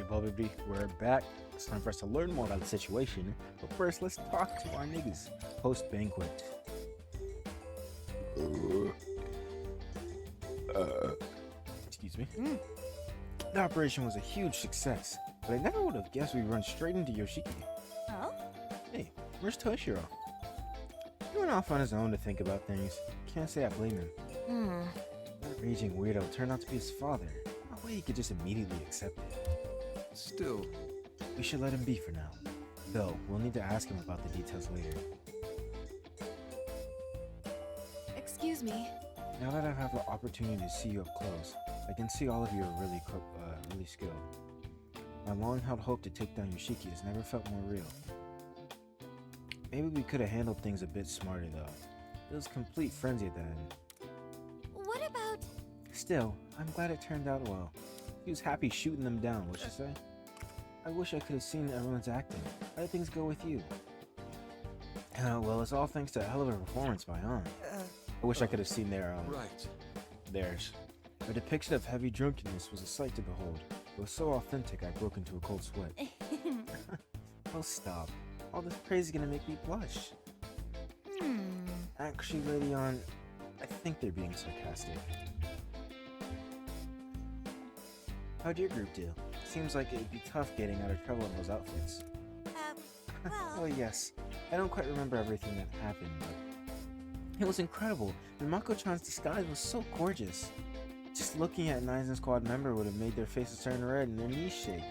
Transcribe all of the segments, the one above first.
Bubbly, we're back. It's time for us to learn more about the situation. But first, let's talk to our niggas post banquet. Excuse me. The operation was a huge success, but I never would have guessed we'd run straight into Yoshiki. Oh? Hey, where's Toshiro? He went off on his own to think about things. Can't say I blame him. That raging weirdo turned out to be his father. No way he could just immediately accept it. Still, We should let him be for now. Though, we'll need to ask him about the details later. Excuse me. Now that I have the opportunity to see you up close, I can see all of you are really skilled. My long-held hope to take down Yoshiki has never felt more real. Maybe we could have handled things a bit smarter though. It was complete frenzy at the end. What about... Still, I'm glad it turned out well. He was happy shooting them down, would you say? I wish I could have seen everyone's acting. How did things go with you? Well, it's all thanks to a hell of a performance by On. I wish I could have seen theirs. Their depiction of heavy drunkenness was a sight to behold. It was so authentic I broke into a cold sweat. Oh, stop. All this praise is gonna make me blush. Actually, Lady On, I think they're being sarcastic. How'd your group do? Seems like it'd be tough getting out of trouble in those outfits. well... Oh yes, I don't quite remember everything that happened, but it was incredible, and Mako-chan's disguise was so gorgeous. Just looking at an Aizen Squad member would have made their faces turn red and their knees shake.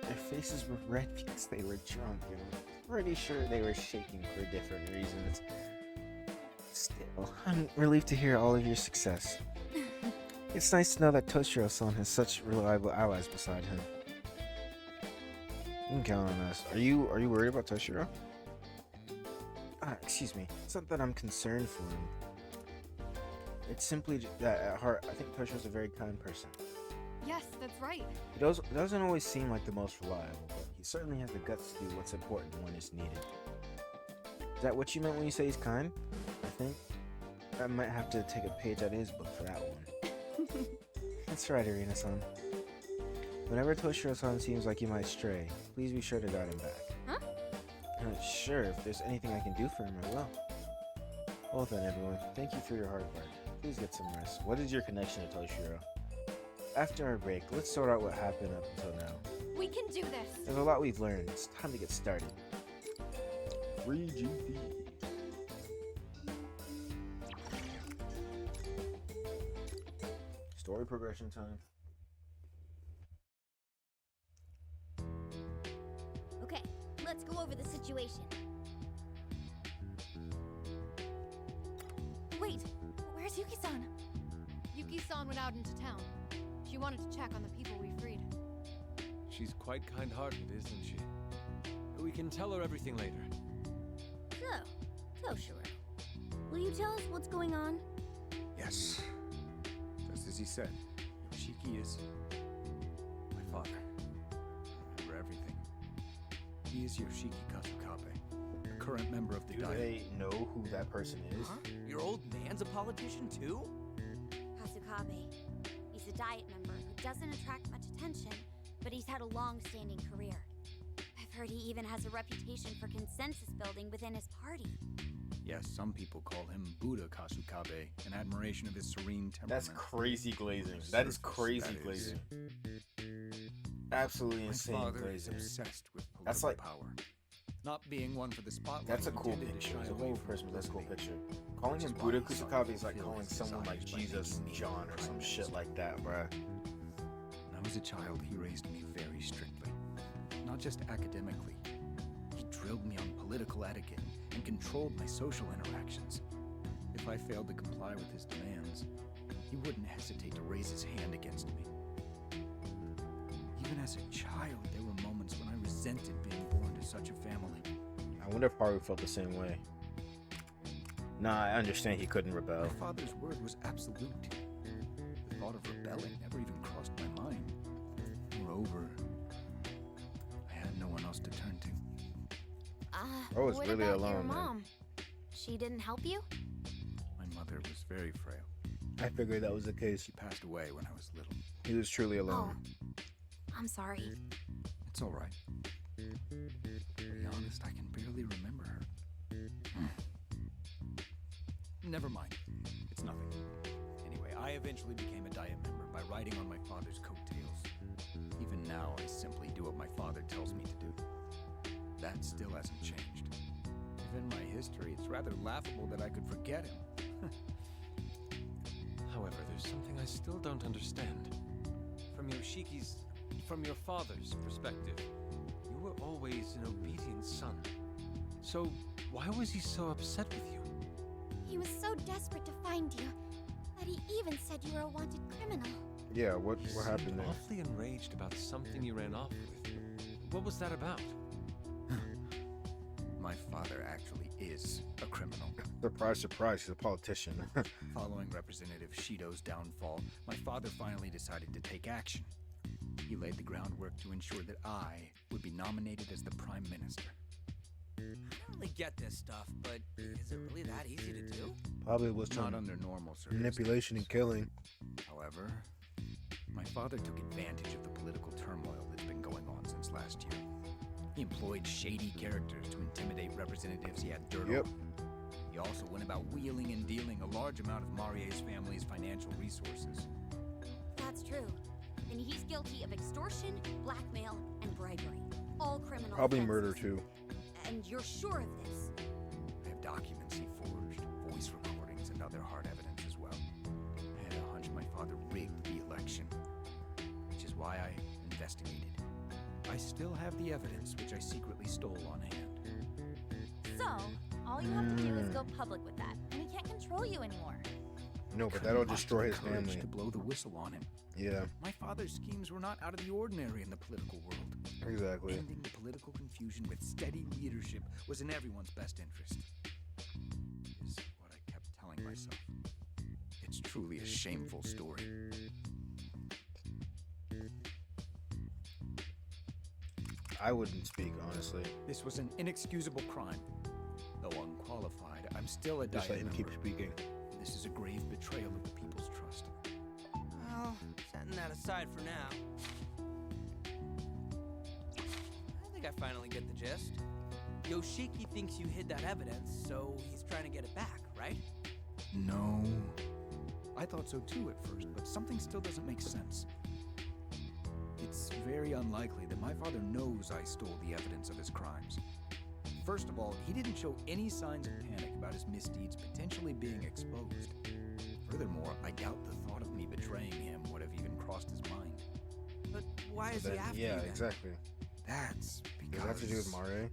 Their faces were red because they were drunk, and I'm pretty sure they were shaking for different reasons. Still, I'm relieved to hear all of your success. It's nice to know that Toshiro-san has such reliable allies beside him. You can count on us. Are you worried about Toshiro? Excuse me. It's not that I'm concerned for him. It's simply that at heart, I think Toshiro's a very kind person. Yes, that's right. He doesn't always seem like the most reliable, but he certainly has the guts to do what's important when it's needed. Is that what you meant when you say he's kind? I think I might have to take a page out of his book for that one. That's right, Irina-san. Whenever Toshiro-san seems like he might stray, please be sure to guide him back. Huh? Sure, if there's anything I can do for him, I will. Well then, everyone, thank you for your hard work. Please get some rest. What is your connection to Toshiro? After our break, let's sort out what happened up until now. We can do this. There's a lot we've learned. It's time to get started. Free GP. Story progression time. Okay, let's go over the situation. Wait, where's Yuki-san? Yuki-san went out into town. She wanted to check on the people we freed. she's quite kind-hearted, isn't she? We can tell her everything later. So, Toshiro, will you tell us what's going on? Yes. Just as he said, Yoshiki is my father. I remember everything. He is Yoshiki Kasukabe, a current member of the Do Diet. they know who that person is? Huh? Your old man's a politician too? Kasukabe. He's a Diet member who doesn't attract much attention, but he's had a long-standing career. I've heard he even has a reputation for consensus building within his party. Yes, some people call him Buddha Kasukabe, in admiration of his serene temperament. That's crazy glazing. The That is surface, crazy that is. glazing. Absolutely My insane father is glazing. obsessed with political That's like- power. Not being one for the spotlight. That's a he cool tended to picture. shy It's a away whole from Christmas. That's a cool publicity. picture. Calling Which him is Buddha why he sought Kusakabe to is like fulfill calling his someone like desires by Jesus making me John or some prime shit minister. like that, bruh. When I was a child, he raised me very strictly. Not just academically. He drilled me on political etiquette and controlled my social interactions. If I failed to comply with his demands, he wouldn't hesitate to raise his hand against me. Even as a child, there were moments when I resented being born to such a family. I wonder if Haru felt the same way. Nah, I understand he couldn't rebel. My father's word was absolute. The thought of rebelling never even crossed my mind. Moreover, I had no one else to turn to. I was What really about your alone, man. mom? She didn't help you? My mother was very frail. I figured that was the case. She passed away when I was little. He was truly Oh, alone. I'm sorry. It's all right. To be honest, I can barely remember her. Never mind. It's nothing. Anyway, I eventually became a Diet member by riding on my father's coattails. Even now, I simply do what my father tells me to do. That still hasn't changed. Given my history, it's rather laughable that I could forget him. However, there's something I still don't understand. From your father's perspective, you were always an obedient son. So, why was he so upset with you? He was so desperate to find you that he even said you were a wanted criminal. Yeah, what You happened seemed there? awfully enraged about something you ran off with. What was that about? My father actually is a criminal. Surprise, surprise, he's a politician. Following Representative Shido's downfall, my father finally decided to take action. He laid the groundwork to ensure that I would be nominated as the Prime Minister. I don't really get this stuff, but is it really that easy to do? Probably was Not some under normal circumstances. manipulation and killing. However, my father took advantage of the political turmoil that's been going on since last year. He employed shady characters to intimidate representatives he had dirt Yep. on. He also went about wheeling and dealing a large amount of Marie's family's financial resources. That's true. Then he's guilty of extortion, blackmail, and bribery. All criminal Probably offenses. murder too. And you're sure of this? I have documents he forged, voice recordings, and other hard evidence as well. I had a hunch my father rigged the election, which is why I investigated. I still have the evidence which I secretly stole on hand. So, all you have to do is go public with that, and we can't control you anymore. No, but Couldn't that'll muster destroy the his courage family. to blow the whistle on him. Yeah, My father's schemes were not out of the ordinary in the political world. exactly. Ending the political confusion with steady leadership was in everyone's best interest. Is what I kept telling myself. It's truly a shameful story. I wouldn't speak, honestly. This was an inexcusable crime. Though unqualified, I'm still a Just Diet let him keep member. speaking. This is a grave betrayal of the people's trust. Well, setting that aside for now. I think I finally get the gist. Yoshiki thinks you hid that evidence, so he's trying to get it back, right? No. I thought so too at first, but something still doesn't make sense. It's very unlikely that my father knows I stole the evidence of his crimes. First of all, he didn't show any signs of panic about his misdeeds potentially being exposed. Furthermore, I doubt the thought of me betraying him would have even crossed his mind. But why is he Then- after yeah, you then? exactly. That's Does because... that have to do with Mare?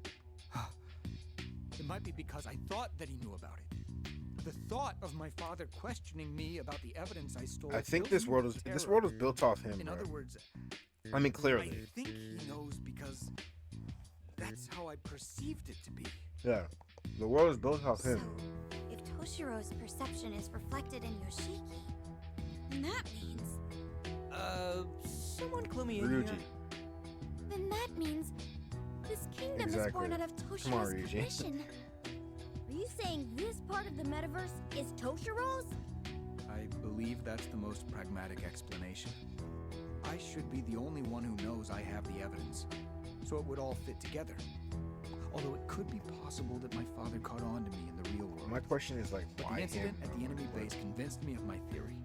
It might be because I thought that he knew about it. The thought of my father questioning me about the evidence I stole. I think fills this me world with is this terror. world is built off him, In bro. other words, I mean, I clearly. think he knows because that's how I perceived it to be. Yeah, the world is built off So, him. if Toshiro's perception is reflected in Yoshiki, then that means... Someone clue me in here. Ryuji. Then that means this kingdom is Exactly. born out of Come on, Toshiro's Ryuji. commission. Are you saying this part of the metaverse is Toshiro's? I believe that's the most pragmatic explanation. I should be the only one who knows I have the evidence, so it would all fit together. Although it could be possible that my father caught on to me in the real world. My question is like, But why the incident him? at the enemy base convinced me of my theory.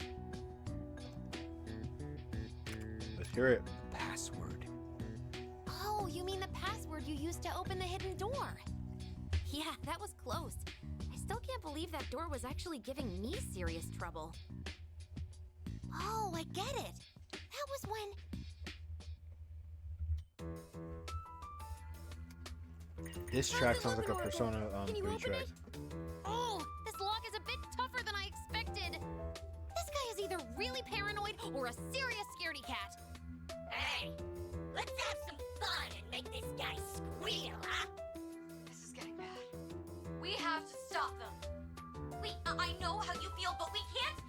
Let's hear it. Password. Oh, you mean the password you used to open the hidden door? Yeah, that was close. I still can't believe that door was actually giving me serious trouble. Oh, I get it. That was when... This track sounds like a Persona Can you 3 open track. it? Oh, this lock is a bit tougher than I expected. This guy is either really paranoid or a serious scaredy cat. Hey, let's have some fun and make this guy squeal, huh? This is getting bad. We have to stop them. I know how you feel, but we can't.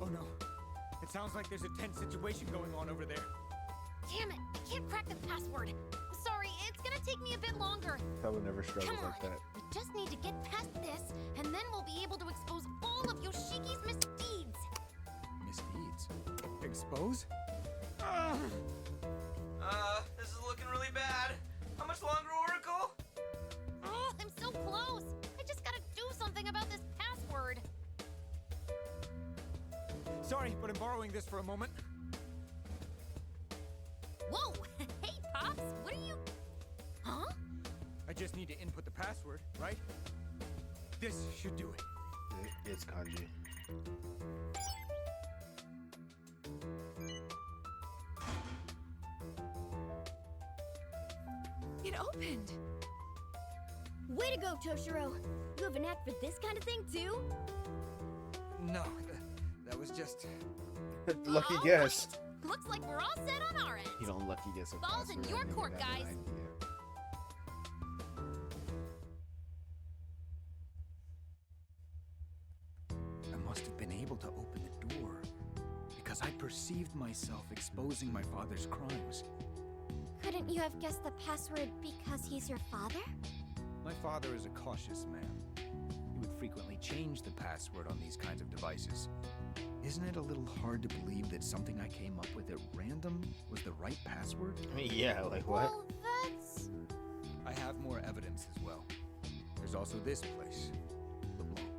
Oh no. It sounds like there's a tense situation going on over there. Damn it, I can't crack the password. Sorry, it's gonna take me a bit longer. Probably never struggles Come on, like that. we just need to get past this, and then we'll be able to expose all of Yoshiki's misdeeds. Misdeeds. Expose? Ugh. much longer, Oracle? Oh, I'm so close. I just gotta do something about this password. Sorry, but I'm borrowing this for a moment. Whoa! Hey, Pops, what are you... Huh? I just need to input the password, right? This should do it. It's kanji. It opened. Way to go, Toshiro! You have a knack for this kind of thing, too? No, that was just... Lucky All guess. right. Looks like we're all set on our end. You don't lucky guess a Ball's in password, your I think court, that's an guys. idea. I must have been able to open the door because I perceived myself exposing my father's crimes. Couldn't you have guessed the password because he's your father? My father is a cautious man. He would frequently change the password on these kinds of devices. Isn't it a little hard to believe that something I came up with at random was the right password? I mean, yeah, like what? Well, that's... I have more evidence as well. There's also this place, LeBlanc.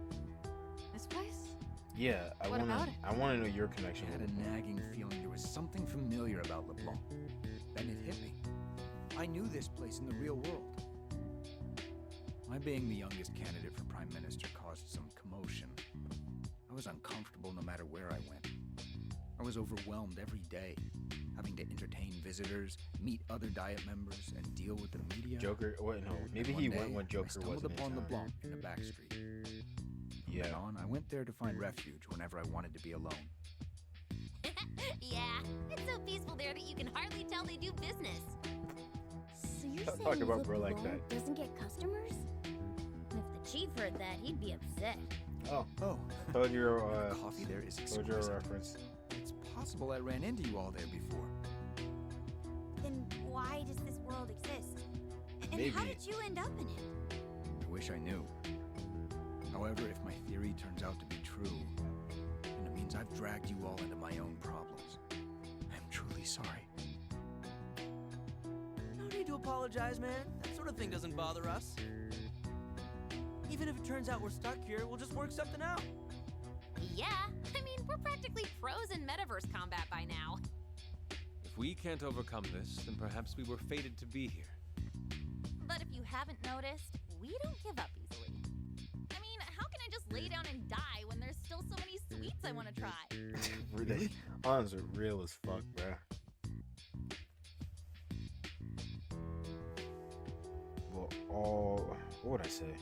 This place? Yeah, What about it? I want to know your I connection had with a LeBlanc. nagging feeling there was something familiar about LeBlanc. Then it hit me. I knew this place in the real world. My being the youngest candidate for Prime Minister caused some commotion. I was uncomfortable no matter where I went. I was overwhelmed every day, having to entertain visitors, meet other Diet members, and deal with the media. Joker, wait, no, maybe One he day, went when I Joker stumbled wasn't upon in town. LeBlanc in a back street. From Yeah. then on, I went there to find refuge whenever I wanted to be alone. Yeah, it's so peaceful there that you can hardly tell they do business. So you're Don't saying talk about bro like LeBlanc doesn't get customers? If the chief heard that, he'd be upset. Oh, Oh, told you the coffee there is told you a exquisite. reference. It's possible I ran into you all there before. Then why does this world exist? And how Maybe. did you end up in it? I wish I knew. However, if my theory turns out to be true, then it means I've dragged you all into my own problems. I'm truly sorry. No need to apologize, man. That sort of thing doesn't bother us. Even if it turns out we're stuck here, we'll just work something out. Yeah, I mean, we're practically pros in metaverse combat by now. If we can't overcome this, then perhaps we were fated to be here. But if you haven't noticed, we don't give up easily. I mean, how can I just lay down and die when there's still so many sweets I want to try? Really? Hans are real as fuck, bruh. Well, what would I say?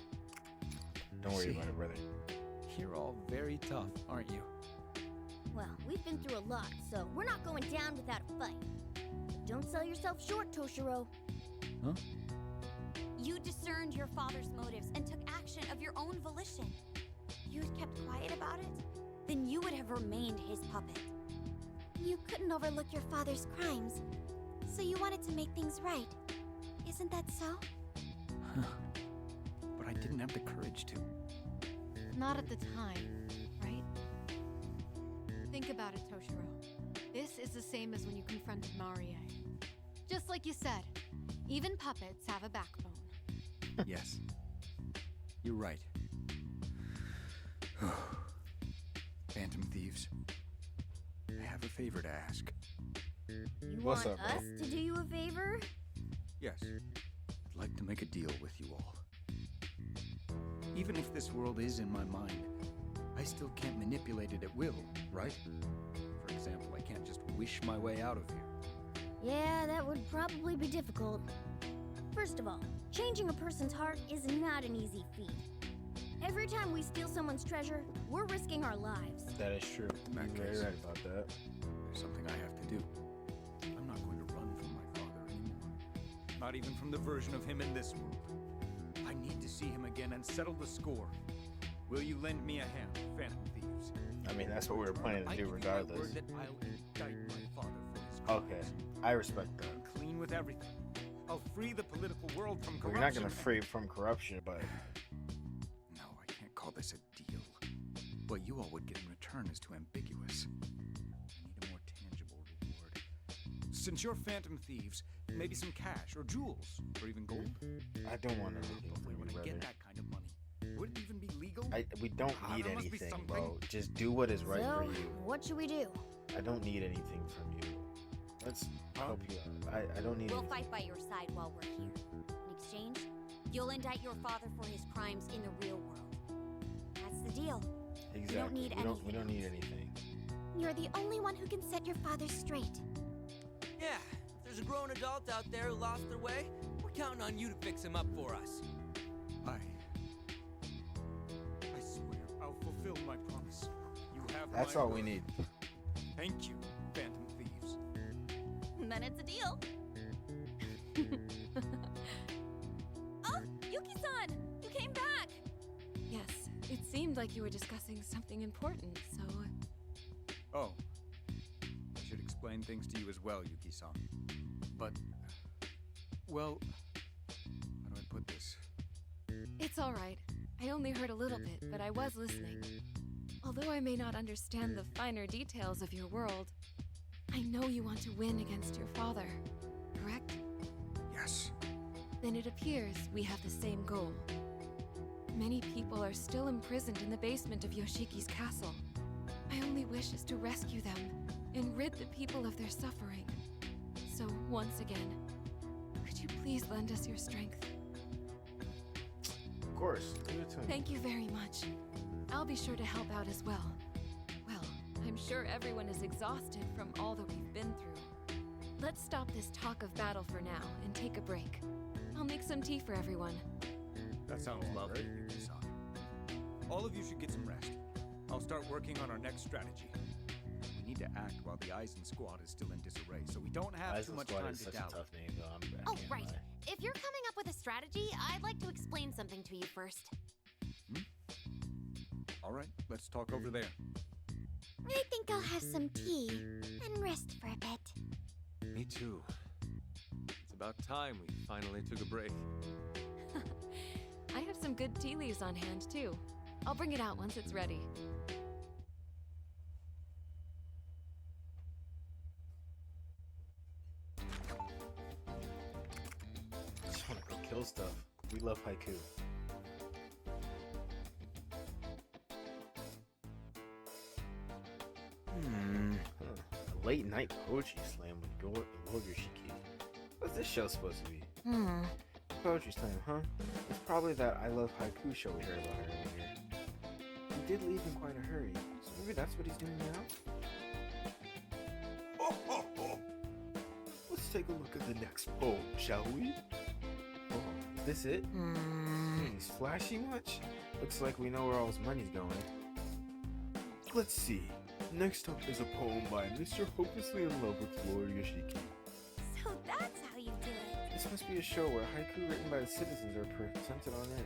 Don't worry See. about it, brother. You're all very tough, aren't you? Well, we've been through a lot, so we're not going down without a fight. But don't sell yourself short, Toshiro. Huh? You discerned your father's motives and took action of your own volition. If you had kept quiet about it, then you would have remained his puppet. You couldn't overlook your father's crimes, so you wanted to make things right. Isn't that so? But I didn't have the courage to. Not at the time, right? Think about it, Toshiro. This is the same as when you confronted Marie. Just like you said, even puppets have a backbone. Yes. You're right. Phantom thieves. I have a favor to ask. You What's want up, bro? us to do you a favor? Yes. I'd like to make a deal with you all. Even if this world is in my mind, I still can't manipulate it at will, right? For example, I can't just wish my way out of here. Yeah, that would probably be difficult. First of all, changing a person's heart is not an easy feat. Every time we steal someone's treasure, we're risking our lives. That is true. In that You're very case. right about that. There's something I have to do. I'm not going to run from my father anymore. Not even from the version of him in this world. I need to see him again and settle the score. Will you lend me a hand, Phantom Thieves? I mean, that's what we were planning to I do give you my regardless. word that I'll indict my father for his crimes. Okay, I respect that. I'm clean with everything. I'll free the political world from corruption. We're not gonna free from corruption, but No, I can't call this a deal. What you all would get in return is too ambiguous. I need a more tangible reward. Since you're phantom thieves, maybe some cash or jewels or even gold. I don't want anything But from where you, would I brother. get that kind of money? Would it even be legal? We don't need There must be anything, something. bro. Just do what is right so, for you. what should we do? I don't need anything from you. Let's help you out. I don't need We'll anything. fight by your side while we're here. In exchange, you'll indict your father for his crimes in the real world. That's the deal. Exactly. don't need we don't need anything. You're the only one who can set your father straight. Yeah, if there's a grown adult out there who lost their way, we're counting on you to fix him up for us. I swear I'll fulfill my promise. You have That's my all we word. need. Thank you, phantom thieves. Then it's a deal. Oh, Yuki-san! You came back! Yes, it seemed like you were discussing something important, so. Oh, I should explain things to you as well, Yuki-san. But, well, how do I put this? It's alright. I only heard a little bit, but I was listening. Although I may not understand the finer details of your world, I know you want to win against your father, correct? Yes. Then it appears we have the same goal. Many people are still imprisoned in the basement of Yoshiki's castle. My only wish is to rescue them and rid the people of their suffering. So, once again, could you please lend us your strength? Of course. Give it to me. Thank you very much. I'll be sure to help out as well. Well, I'm sure everyone is exhausted from all that we've been through. Let's stop this talk of battle for now and take a break. I'll make some tea for everyone. That sounds lovely, Yuki-san. All of you should get some rest. I'll start working on our next strategy. We need to act while the Eisen squad is still in disarray, so we don't have too Eisen much Squad time is to such a dally. tough name, though. I Oh, can't right. lie. If you're coming up with a strategy, I'd like to explain something to you first. All right, let's talk over there. I think I'll have some tea and rest for a bit. Me too. It's about time we finally took a break. I have some good tea leaves on hand, too. I'll bring it out once it's ready. I just want to go kill stuff. We love haiku. A late night poetry slam with Lord Yoshiki. What's this show supposed to be? Poetry slam, huh? It's probably that I love haiku show we heard about earlier. He did leave in quite a hurry, so maybe that's what he's doing now? Let's take a look at the next poem, shall we? Oh, is this it? He's flashy much? Looks like we know where all his money's going. Let's see. Next up is a poem by Mr. Hopelessly in Love with Lord Yoshiki. So that's how you do it. This must be a show where haiku written by the citizens are presented on air.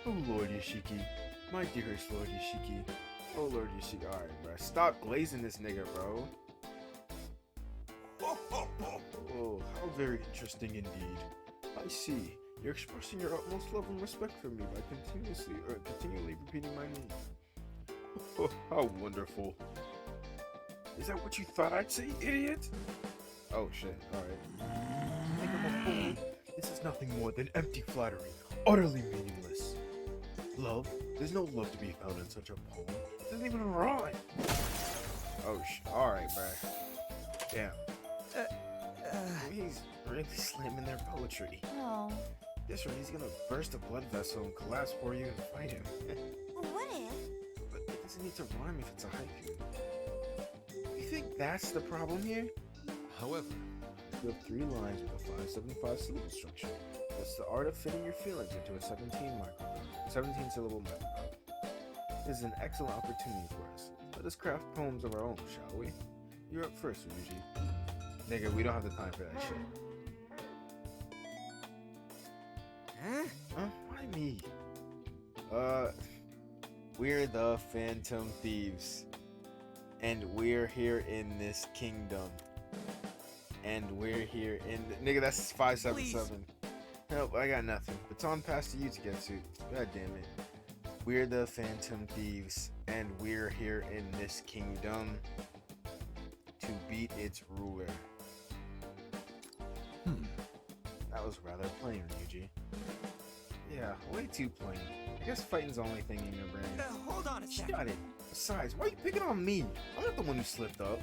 Oh Lord Yoshiki, my dearest Lord Yoshiki. Oh Lord Yoshiki, alright bro, stop glazing this nigga bro. Oh, how very interesting indeed. I see, you're expressing your utmost love and respect for me by continually repeating my name. Oh, how wonderful. Is that what you thought I'd say, idiot? Oh shit, alright. Think I'm a fool? This is nothing more than empty flattery, utterly meaningless. Love? There's no love to be found in such a poem. It doesn't even rhyme. Oh alright, bruh. Damn. He's really slamming their poetry. Oh. Guess right, he's gonna burst a blood vessel and collapse for you and fight him. What if? But it doesn't need to rhyme if it's a haiku. You think that's the problem here? However, You have 3 lines with a 575 syllable structure. That's the art of fitting your feelings into a 17 syllable microphone. This is an excellent opportunity for us. Let us craft poems of our own, shall we? You're up first, Ryuji. Nigga, we don't have the time for that shit. Huh? Why me? We're the Phantom Thieves. And we're here in this kingdom. And we're here in... Nigga, that's 577. Help, I got nothing. Baton passed to you to get to. God damn it. We're the Phantom Thieves, and we're here in this kingdom to beat its ruler. That was rather plain, Ryuji. Yeah, way too plain. I guess fighting's the only thing in your brain. Hold on a second. Shut it. Besides, why are you picking on me? I'm not the one who slipped up.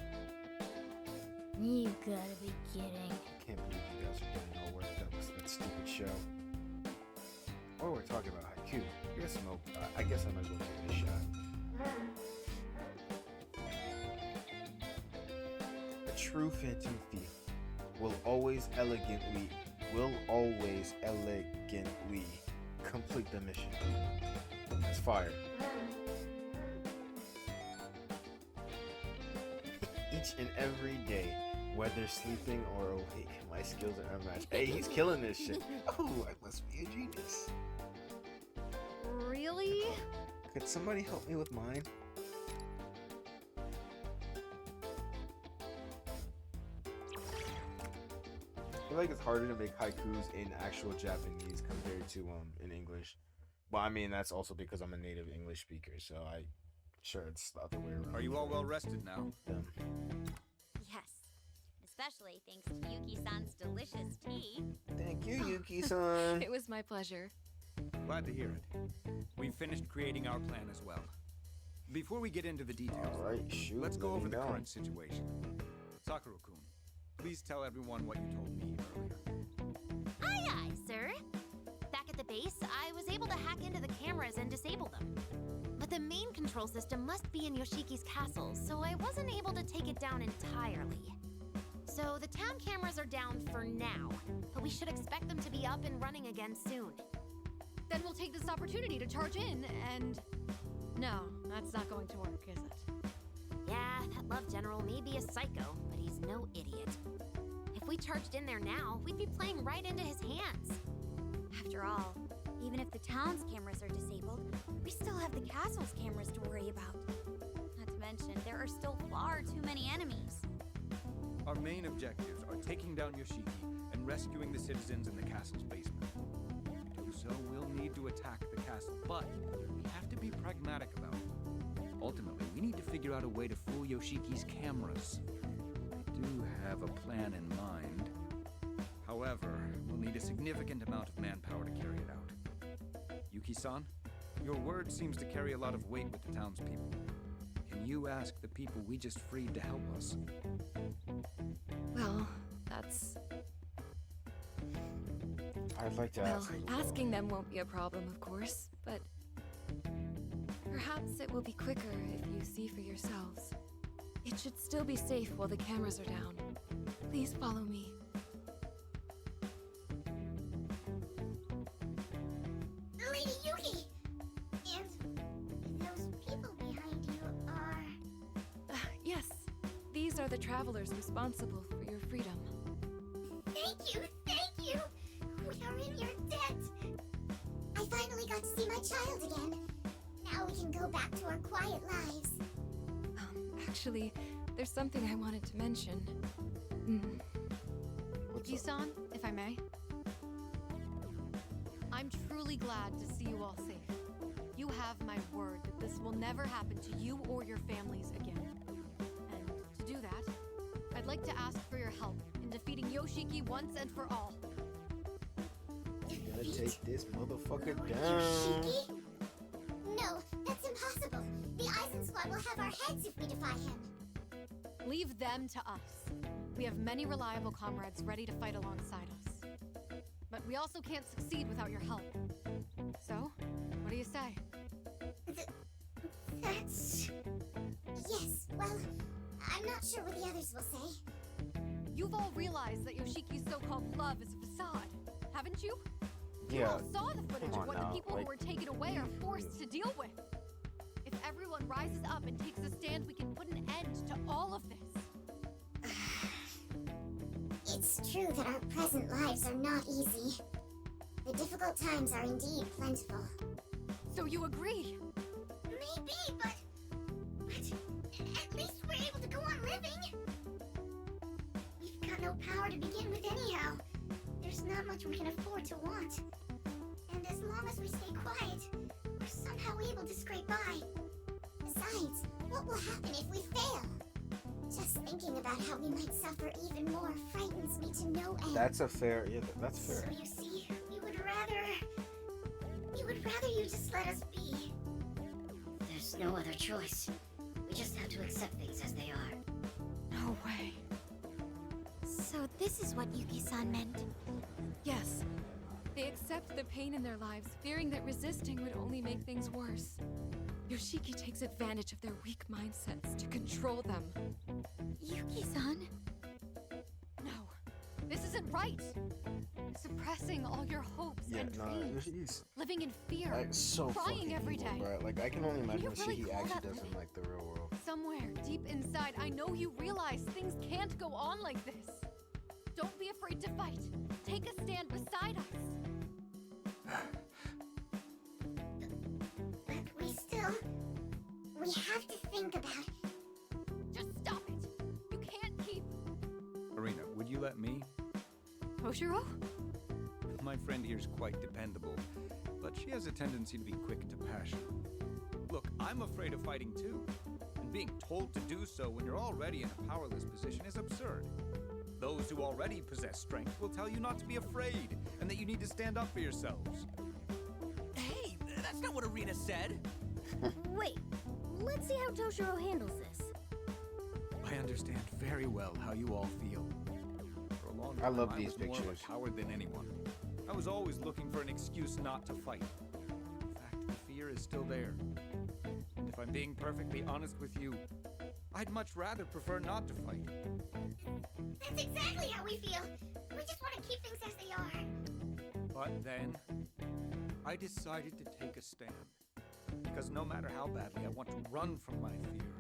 You gotta be kidding. I can't believe you guys are getting all worked up with that stupid show. Oh, we're talking about haiku. I guess I might as well give it a shot. A true Phantom Thief will always elegantly complete the mission. That's fire. Each and every day, whether sleeping or awake, my skills are unmatched. Hey, he's killing this shit. Oh, I must be a genius. Really? Could somebody help me with mine? I feel like it's harder to make haikus in actual Japanese compared to in English. But I mean, that's also because I'm a native English speaker, so sure it's the other way around. Are you all well rested now? Yes. Especially thanks to Yuki-san's delicious tea. Thank you, Yuki-san. It was my pleasure. Glad to hear it. We've finished creating our plan as well. Before we get into the details, All right, shoot. let's go let over me the know. current situation. Sakura-kun, please tell everyone what you told me earlier. Aye, aye, sir. Back at the base, I was able to hack into the cameras and disable them. But the main control system must be in Yoshiki's castle, so I wasn't able to take it down entirely. So the town cameras are down for now, but we should expect them to be up and running again soon. Then we'll take this opportunity to charge in and... No, that's not going to work, is it? Yeah, that love general may be a psycho, but he's no idiot. If we charged in there now, we'd be playing right into his hands. After all, even if the town's cameras are disabled, we still have the castle's cameras to worry about. Not to mention, there are still far too many enemies. Our main objectives are taking down Yoshiki and rescuing the citizens in the castle's basement. To do so, we'll need to attack the castle, but we have to be pragmatic about it. Ultimately, we need to figure out a way to fool Yoshiki's cameras. I do have a plan in mind. However, we'll need a significant amount of manpower to carry it out. Yuki-san, your word seems to carry a lot of weight with the townspeople. Can you ask the people we just freed to help us? Well, that's... I'd like to Well, ask. as well. asking them won't be a problem, of course, but... Perhaps it will be quicker if you see for yourselves. It should still be safe while the cameras are down. Please follow me. Lady Yuki! And those people behind you are... Yes, these are the travelers responsible for your freedom. Thank you! Thank you! We are in your debt! I finally got to see my child again. Now we can go back to our quiet lives. Actually, there's something I wanted to mention. What's up? Yuki-san, if I may. I'm truly glad to see you all safe. You have my word that this will never happen to you or your families again. And to do that, I'd like to ask for your help in defeating Yoshiki once and for all. Gonna take this motherfucker down. Yoshiki? No, that's impossible. The Eisen Squad will have our heads if we defy him. Leave them to us. We have many reliable comrades ready to fight alongside us. But we also can't succeed without your help. So, what do you say? That's... Yes, well, I'm not sure what the others will say. You've all realized that Yoshiki's so-called love is a facade, haven't you? You Yeah. all saw the footage Come of what on the now, people like- who were taken away are forced to deal with. If everyone rises up and takes a stand, we can put an end to all of this. It's true that our present lives are not easy. The difficult times are indeed plentiful. So you agree? Maybe, but at least we're able to go on living. We've got no power to begin with anyhow. There's not much we can afford to want. And as long as we stay quiet, we're somehow how we're able to scrape by. Besides, what will happen if we fail? Just thinking about how we might suffer even more frightens me to no end. That's a fair. Yeah, that's fair. So you see, we would rather you just let us be. There's no other choice. We just have to accept things as they are. No way. So this is what Yuki-san meant. Yes. They accept the pain in their lives, fearing that resisting would only make things worse. Yoshiki takes advantage of their weak mindsets to control them. Yuki-san? No, this isn't right. Suppressing all your hopes Yeah, and no, dreams. he's Living in fear. like so crying fucking every evil, day. bro. Like I can only imagine you what really shit he call actually that does in living? like the real world. Somewhere deep inside, I know you realize things can't go on like this. Don't be afraid to fight. Take a stand beside us. But we have to think about it. Just stop it. You can't keep... Arena, would you let me? Toshiro? My friend here's quite dependable, but she has a tendency to be quick to passion. Look, I'm afraid of fighting too, and being told to do so when you're already in a powerless position is absurd. Those who already possess strength will tell you not to be afraid, and that you need to stand up for yourselves. Hey, that's not what Arena said. Wait, let's see how Toshiro handles this. I understand very well how you all feel. For a long time, I love these was more of pictures. a coward than anyone. I was always looking for an excuse not to fight. In fact, the fear is still there. And if I'm being perfectly honest with you, I'd much rather prefer not to fight. That's exactly how we feel. We just want to keep things as they are. But then, I decided to take a stand. Because no matter how badly I want to run from my fear,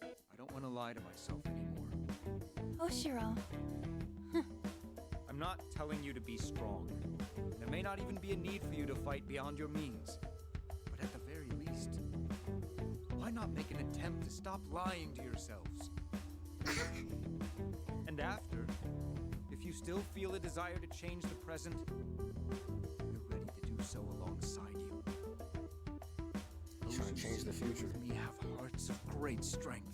I don't want to lie to myself anymore. Toshiro. I'm not telling you to be strong. There may not even be a need for you to fight beyond your means. But at the very least, why not make an attempt to stop lying to yourselves? And after, if you still feel a desire to change the present, we're ready to do so alongside you. Those Trying who to change the see future. with me have hearts of great strength.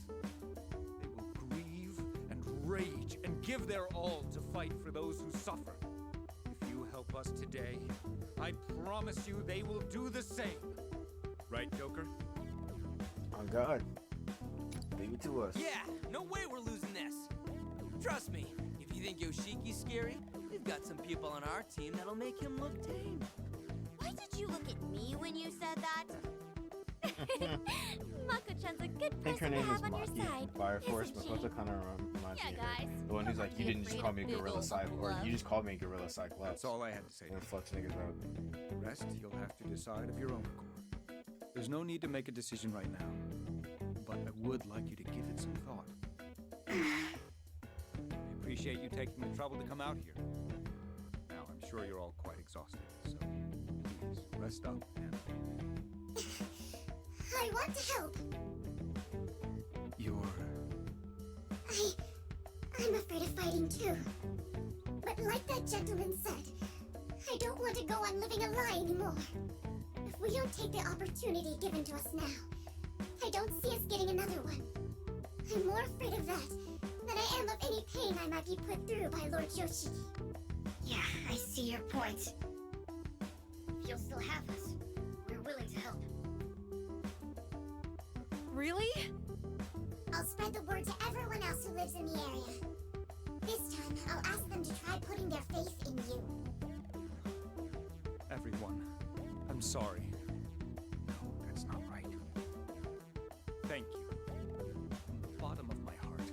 They will grieve and rage and give their all to fight for those who suffer. If you help us today, I promise you they will do the same. Right, Joker? On God, leave it to us. Yeah, no way we're losing this. Trust me, if you think Yoshiki's scary, we've got some people on our team that'll make him look tame. Why did you look at me when you said that? Mako-chan's a good I think her person to name is have on your Maki. side. Fire Force isn't she? Makoto kind of reminds Yeah, me of her. guys. The one who's Don't like, you be didn't just afraid call of me big Gorilla ol' Cyclops, Uncle or Love. you just called me Gorilla Cyclops. That's all I had to say. And fucks niggas out. The rest you'll have to decide of your own accord. There's no need to make a decision right now, but I would like you to give it some thought. I appreciate you taking the trouble to come out here. Now, I'm sure you're all quite exhausted, so please rest up and I want to help. I'm afraid of fighting too. But like that gentleman said, I don't want to go on living a lie anymore. If we don't take the opportunity given to us now, I don't see us getting another one. I'm more afraid of that than I am of any pain I might be put through by Lord Yoshiki. Yeah, I see your point. If you'll still have us, we're willing to help. Really? I'll spread the word to everyone else who lives in the area. This time, I'll ask them to try putting their faith in you. everyone, I'm sorry. No, that's not right. Thank you. From the bottom of my heart.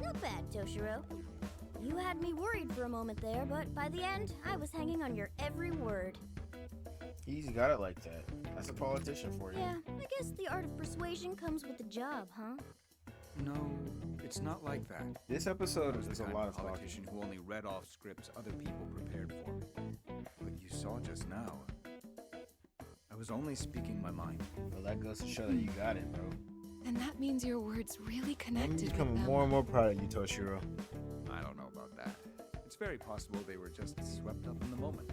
Not bad, Toshiro. You had me worried for a moment there, but by the end, I was hanging on your every word. He's got it like that. That's a politician for you. Yeah, I guess the art of persuasion comes with the job, huh? No, it's not like that. This I episode was the is a kind lot of of politician talking. who only read off scripts other people prepared for me. But you saw just now, I was only speaking my mind. Well, that goes to show that you got it, bro. And that means your words really I'm connected with becoming them. more and more proud of you, Toshiro. I don't know about that. It's very possible they were just swept up in the moment.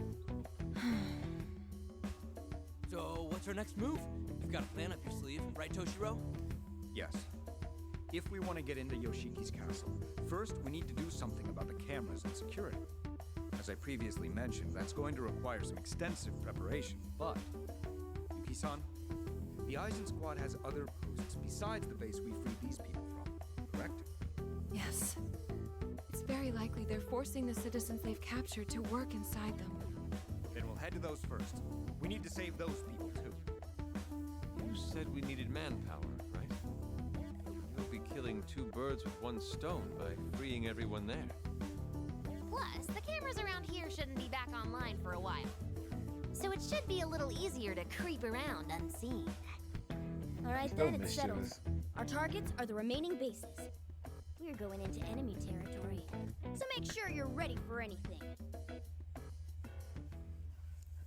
So, what's our next move? You've got a plan up your sleeve, right, Toshiro? Yes. If we want to get into Yoshiki's castle, first we need to do something about the cameras and security. As I previously mentioned, that's going to require some extensive preparation, but... Yuki-san, the Eisen Squad has other posts besides the base we freed these people from, correct? Yes. It's very likely they're forcing the citizens they've captured to work inside them. Then we'll head to those first. We need to save those people, too. You said we needed manpower, right? You'll be killing two birds with one stone by freeing everyone there. Plus, the cameras around here shouldn't be back online for a while. So it should be a little easier to creep around unseen. Alright So then, it's settled. mischievous. Our targets are the remaining bases. We're going into enemy territory, so make sure you're ready for anything.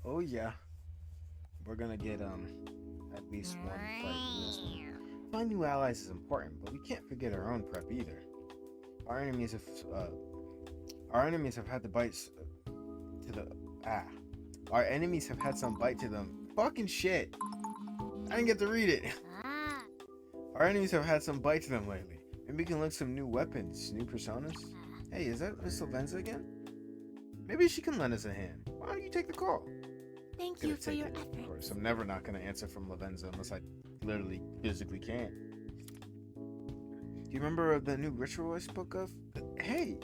Oh yeah. We're gonna get at least one fight in this one. Finding new allies is important, but we can't forget our own prep either. Our enemies have had the bites to the Our enemies have had some bite to them. Fucking shit. I didn't get to read it. Ah, Our enemies have had some bite to them lately. Maybe we can look some new weapons, new personas. Hey, is that Miss Lavenza again? Maybe she can lend us a hand. Why don't you take the call? Thank Gonna you for take your it, efforts. Of course, I'm never not gonna answer from Lavenza unless I literally physically can. Do you remember the new ritual I spoke of? Hey,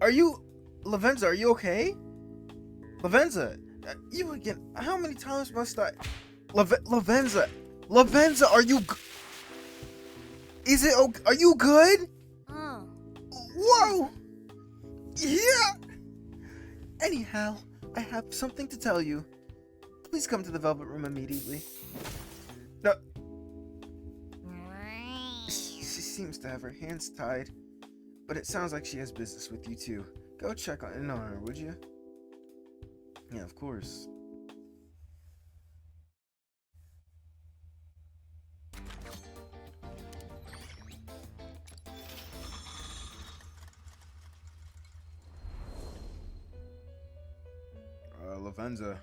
are you Lavenza? Are you okay? Lavenza, you again? How many times must I? Lavenza, are you? Is it okay? Are you good? oh. Whoa! Yeah! Anyhow, I have something to tell you. Please come to the Velvet Room immediately. No. She seems to have her hands tied, but it sounds like she has business with you too. Go check on her, would you? Yeah, of course. Lavenza.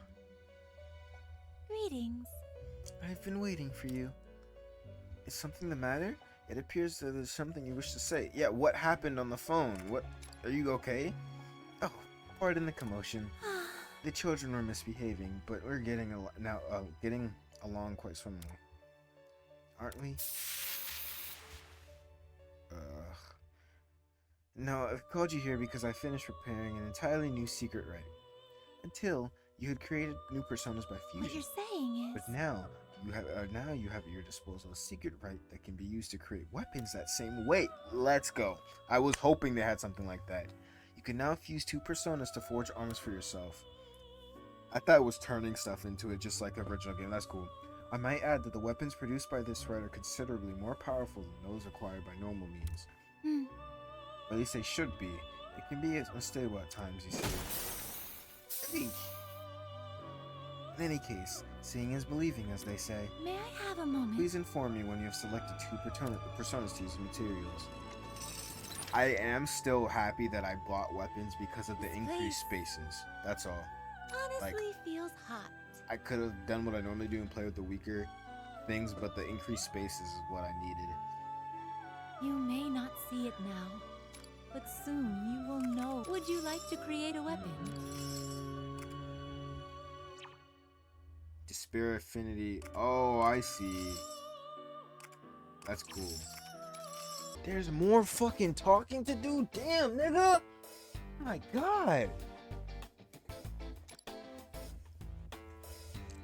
Greetings. I've been waiting for you. Is something the matter? It appears that there's something you wish to say. Yeah, what happened on the phone? What? Are you okay? Oh, pardon the commotion. The children were misbehaving, but we're getting along quite swimmingly. Aren't we? No, I've called you here because I finished preparing an entirely new secret rite. Until you had created new personas by fusion. What you're saying is... But now you have at your disposal a secret rite that can be used to create weapons that same way. Let's go. I was hoping they had something like that. You can now fuse two personas to forge arms for yourself. I thought it was turning stuff into it just like the original game. That's cool. I might add that the weapons produced by this rite are considerably more powerful than those acquired by normal means. At least they should be. It can be unstable at times, you see. Hey. In any case, seeing is believing, as they say. May I have a moment? Please inform me when you have selected two personas to use as materials. I am still happy that I bought weapons because of the increased spaces. That's all. Honestly, feels hot. I could have done what I normally do and play with the weaker things, but the increased spaces is what I needed. You may not see it now, but soon you will know. Would you like to create a weapon? Despair Affinity. Oh, I see. That's cool. There's more fucking talking to do? Damn, nigga! Oh my god!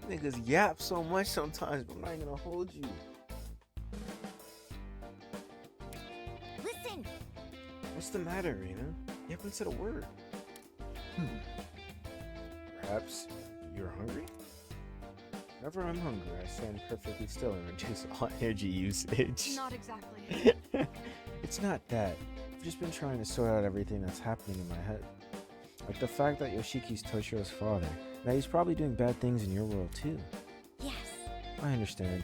Niggas yap so much sometimes, but I'm not gonna hold you. Listen! What's the matter, Rena? You haven't said a word. Perhaps you're hungry? Whenever I'm hungry, I stand perfectly still and reduce all energy usage. Not exactly. It's not that. I've just been trying to sort out everything that's happening in my head. Like the fact that Yoshiki's Toshiro's father, that he's probably doing bad things in your world too. Yes. I understand.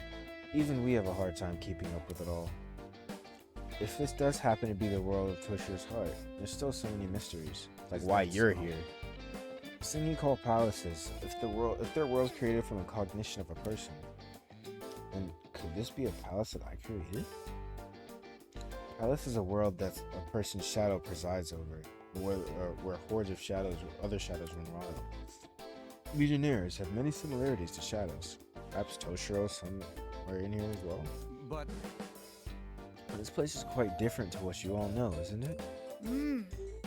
Even we have a hard time keeping up with it all. if this does happen to be the world of Toshiro's heart, there's still so many mysteries, like why you're here. This thing you call palaces, if their world's created from the cognition of a person, then could this be a palace that I created? Palace is a world that a person's shadow presides over, where hordes of shadows or other shadows run wild. Legionnaires have many similarities to shadows. Perhaps Toshiro somewhere in here as well. But This place is quite different to what you all know, isn't it?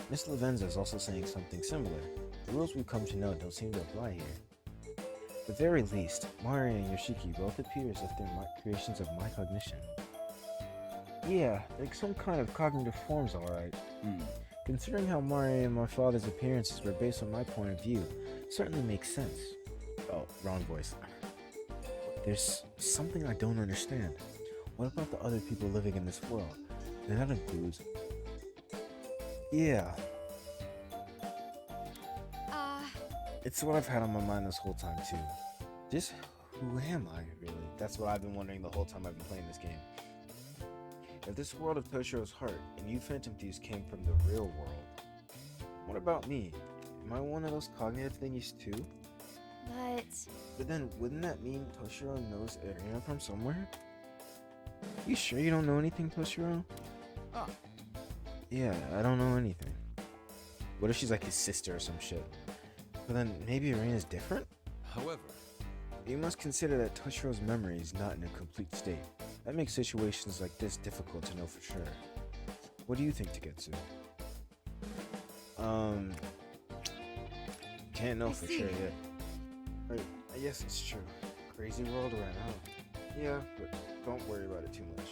Miss Lavenza is also saying something similar. The rules we've come to know don't seem to apply here. At the very least, Mari and Yoshiki both appear as if they're creations of my cognition. Yeah, like some kind of cognitive forms, alright. Considering how Mari and my father's appearances were based on my point of view, it certainly makes sense. Oh, wrong voice. There's something I don't understand. What about the other people living in this world? And that includes... Yeah. It's what I've had on my mind this whole time, too. Just who am I, really? That's what I've been wondering the whole time I've been playing this game. If this world of Toshiro's heart and you Phantom Thieves came from the real world, what about me? Am I one of those cognitive thingies too? But then, wouldn't that mean Toshiro knows Irina from somewhere? You sure you don't know anything, Toshiro? Ah. Yeah, I don't know anything. What if she's like his sister or some shit? But then maybe Irina's different? However, You must consider that Toshiro's memory is not in a complete state. That makes situations like this difficult to know for sure. What do you think, Tagetsu? Can't know for sure yet. But I guess it's true. Crazy world around, huh? Yeah, but don't worry about it too much.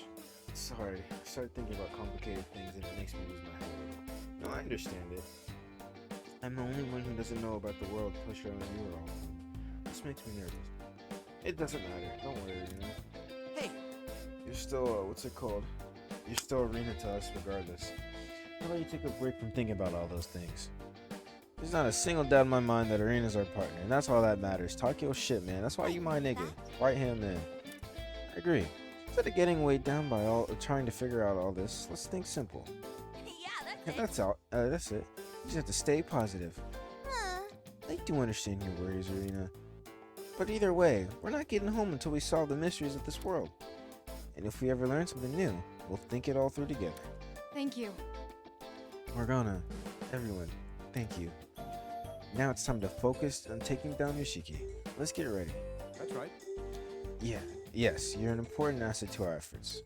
Sorry, I started thinking about complicated things and it makes me lose my head a little. No, I understand it. I'm the only one who doesn't know about the world Toshiro and you are all in. This makes me nervous. It doesn't matter. Don't worry, you know. Hey, You're still, what's it called? You're still Arena to us regardless. How about you take a break from thinking about all those things? There's not a single doubt in my mind that Arena's our partner, and that's all that matters. Talk your shit, man. That's why you my nigga. Right hand man. I agree. Instead of getting weighed down by trying to figure out all this, let's think simple. Yeah, that's it. That's it. You just have to stay positive. I do understand your worries, Arena. But either way, we're not getting home until we solve the mysteries of this world. And if we ever learn something new, we'll think it all through together. Thank you. Morgana, everyone, thank you. Now it's time to focus on taking down Yoshiki. Let's get ready. that's right. Yes, you're an important asset to our efforts.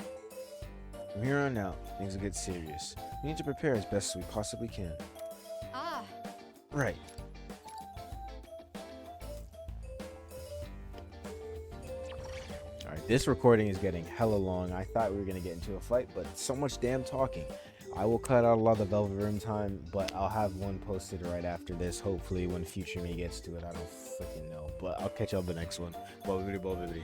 From here on out, things will get serious. We need to prepare as best as we possibly can. Right. Alright, this recording is getting hella long. I thought we were going to get into a fight, but so much damn talking. I will cut out a lot of the Velvet Room time, but I'll have one posted right after this, hopefully when future me gets to it. I don't freaking know, but I'll catch you on the next one. Bobby.